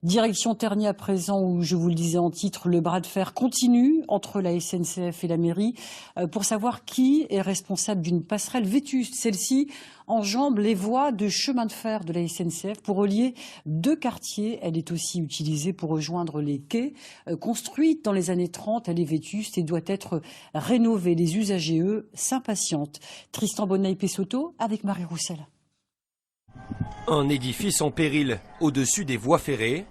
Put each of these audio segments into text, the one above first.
Direction Tergnier à présent, où je vous le disais en titre, le bras de fer continue entre la SNCF et la mairie pour savoir qui est responsable d'une passerelle vétuste. Celle-ci enjambe les voies de chemin de fer de la SNCF pour relier deux quartiers. Elle est aussi utilisée pour rejoindre les quais. Construite dans les années 30, elle est vétuste et doit être rénovée. Les usagers, eux, s'impatientent. Tristan Bonnet-Pessotto avec Marie Roussel. Un édifice en péril au-dessus des voies ferrées.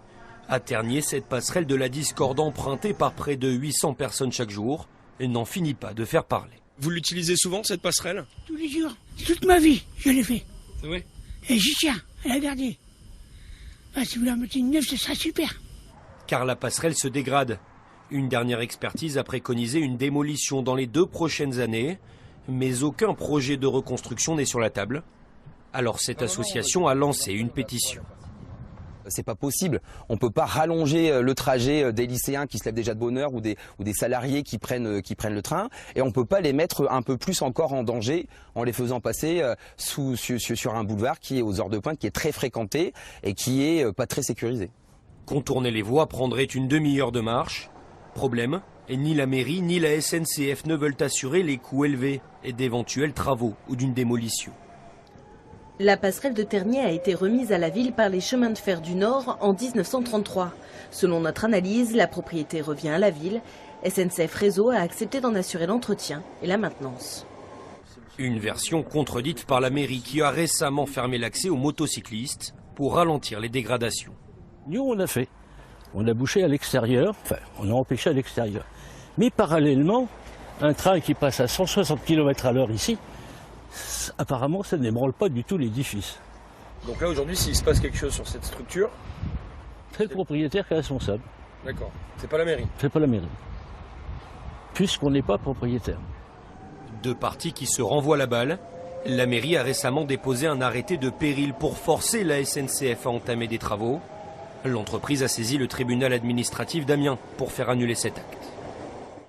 À Tergnier, cette passerelle de la discorde empruntée par près de 800 personnes chaque jour n'en finit pas de faire parler. Vous l'utilisez souvent, cette passerelle? Tous les jours. Toute ma vie, je l'ai fait. C'est vrai? Et j'y tiens, à la garder. Ah, si vous la mettez une neuve, ce sera super. Car la passerelle se dégrade. Une dernière expertise a préconisé une démolition dans les 2 prochaines années. Mais aucun projet de reconstruction n'est sur la table. Alors cette association a lancé une pétition. C'est pas possible. On peut pas rallonger le trajet des lycéens qui se lèvent déjà de bonne heure ou des salariés qui prennent le train, et on peut pas les mettre un peu plus encore en danger en les faisant passer sur un boulevard qui est aux heures de pointe, qui est très fréquenté et qui est pas très sécurisé. Contourner les voies prendrait une demi-heure de marche. Problème, et ni la mairie ni la SNCF ne veulent assurer les coûts élevés et d'éventuels travaux ou d'une démolition. La passerelle de Tergnier a été remise à la ville par les chemins de fer du Nord en 1933. Selon notre analyse, la propriété revient à la ville. SNCF Réseau a accepté d'en assurer l'entretien et la maintenance. Une version contredite par la mairie qui a récemment fermé l'accès aux motocyclistes pour ralentir les dégradations. Nous, on a fait. On a bouché à l'extérieur, enfin, on a empêché à l'extérieur. Mais parallèlement, un train qui passe à 160 km/h ici, apparemment, ça n'ébranle pas du tout l'édifice. Donc là, aujourd'hui, s'il se passe quelque chose sur cette structure... C'est le propriétaire qui est responsable. D'accord. C'est pas la mairie? C'est pas la mairie. Puisqu'on n'est pas propriétaire. 2 parties qui se renvoient la balle. La mairie a récemment déposé un arrêté de péril pour forcer la SNCF à entamer des travaux. L'entreprise a saisi le tribunal administratif d'Amiens pour faire annuler cet acte.